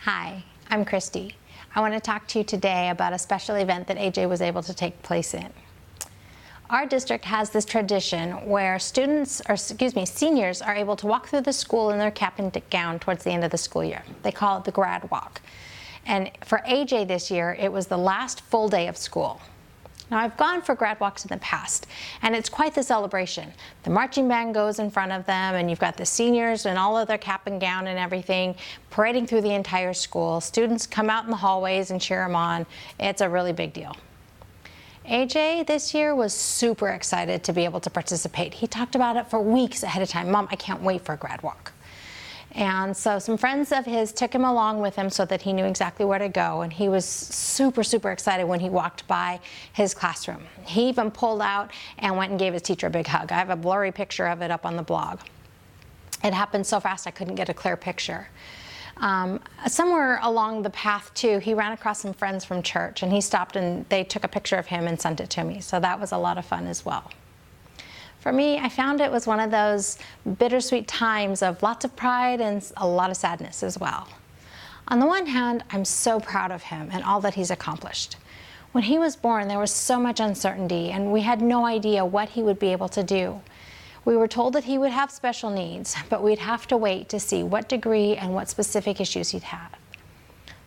Hi, I'm Christy. I want to talk to you today about a special event that AJ was able to take place in. Our district has this tradition where seniors are able to walk through the school in their cap and gown towards the end of the school year. They call it the Grad Walk. And for AJ this year, it was the last full day of school. Now, I've gone for grad walks in the past, and it's quite the celebration. The marching band goes in front of them, and you've got the seniors in all of their cap and gown and everything, parading through the entire school. Students come out in the hallways and cheer them on. It's a really big deal. AJ this year was super excited to be able to participate. He talked about it for weeks ahead of time. Mom, I can't wait for a grad walk. And so some friends of his took him along with him so that he knew exactly where to go. And he was super, super excited when he walked by his classroom. He even pulled out and went and gave his teacher a big hug. I have a blurry picture of it up on the blog. It happened so fast I couldn't get a clear picture. Somewhere along the path too, he ran across some friends from church, and he stopped and they took a picture of him and sent it to me. So that was a lot of fun as well. For me, I found it was one of those bittersweet times of lots of pride and a lot of sadness as well. On the one hand, I'm so proud of him and all that he's accomplished. When he was born, there was so much uncertainty, and we had no idea what he would be able to do. We were told that he would have special needs, but we'd have to wait to see what degree and what specific issues he'd have.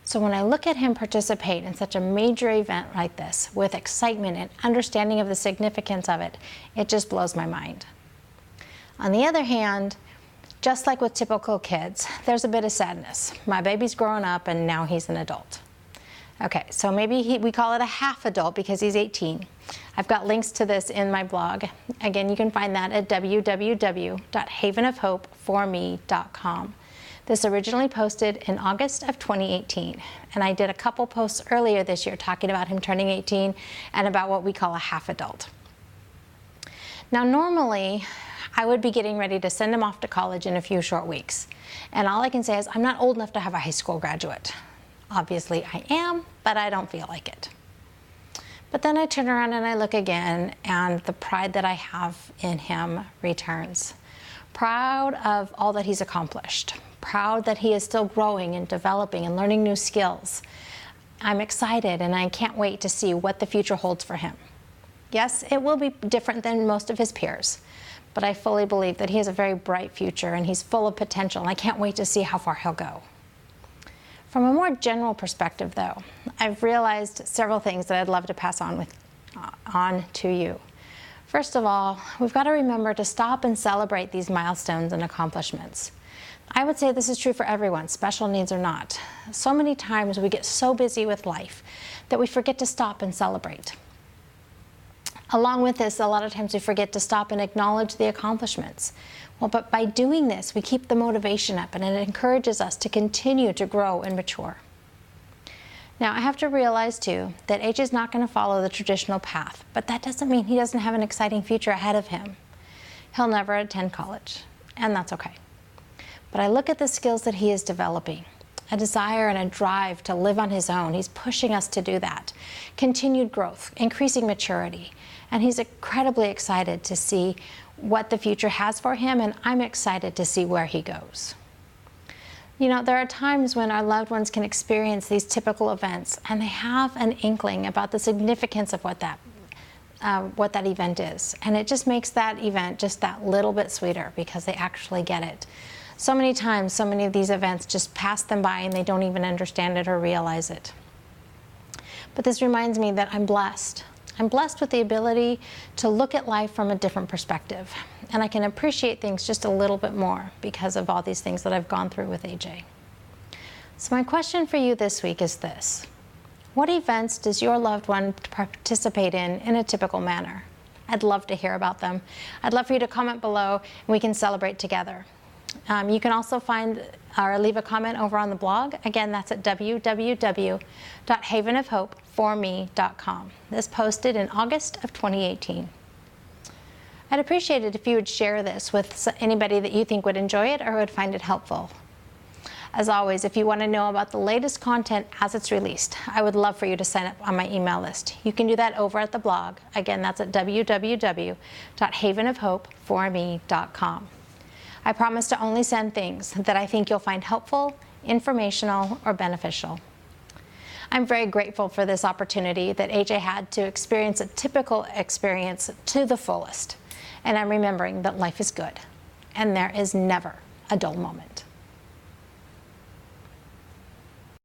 So when I look at him participate in such a major event like this, with excitement and understanding of the significance of it, it just blows my mind. On the other hand, just like with typical kids, there's a bit of sadness. My baby's grown up and now he's an adult. Okay, so maybe we call it a half adult because he's 18. I've got links to this in my blog. Again, you can find that at www.havenofhopeforme.com. This originally posted in August of 2018, and I did a couple posts earlier this year talking about him turning 18 and about what we call a half adult. Now, normally, I would be getting ready to send him off to college in a few short weeks, and all I can say is I'm not old enough to have a high school graduate. Obviously, I am, but I don't feel like it. But then I turn around and I look again, and the pride that I have in him returns. Proud of all that he's accomplished. Proud that he is still growing and developing and learning new skills. I'm excited, and I can't wait to see what the future holds for him. Yes, it will be different than most of his peers, but I fully believe that he has a very bright future and he's full of potential, and I can't wait to see how far he'll go. From a more general perspective, though, I've realized several things that I'd love to pass on to you. First of all, we've got to remember to stop and celebrate these milestones and accomplishments. I would say this is true for everyone, special needs or not. So many times we get so busy with life that we forget to stop and celebrate. Along with this, a lot of times we forget to stop and acknowledge the accomplishments. Well, but by doing this, we keep the motivation up, and it encourages us to continue to grow and mature. Now, I have to realize, too, that AJ is not going to follow the traditional path, but that doesn't mean he doesn't have an exciting future ahead of him. He'll never attend college, and that's okay. But I look at the skills that he is developing, a desire and a drive to live on his own. He's pushing us to do that. Continued growth, increasing maturity, and he's incredibly excited to see what the future has for him, and I'm excited to see where he goes. You know, there are times when our loved ones can experience these typical events, and they have an inkling about the significance of what that event is. And it just makes that event just that little bit sweeter because they actually get it. So many times, so many of these events just pass them by and they don't even understand it or realize it. But this reminds me that I'm blessed. I'm blessed with the ability to look at life from a different perspective. And I can appreciate things just a little bit more because of all these things that I've gone through with AJ. So my question for you this week is this. What events does your loved one participate in a typical manner? I'd love to hear about them. I'd love for you to comment below and we can celebrate together. You can also find or leave a comment over on the blog. Again, that's at www.havenofhopeforme.com. This posted in August of 2018. I'd appreciate it if you would share this with anybody that you think would enjoy it or would find it helpful. As always, if you want to know about the latest content as it's released, I would love for you to sign up on my email list. You can do that over at the blog. Again, that's at www.havenofhopeforme.com. I promise to only send things that I think you'll find helpful informational, or beneficial. I'm very grateful for this opportunity that AJ had to experience a typical experience to the fullest. And I'm remembering that life is good, and there is never a dull moment.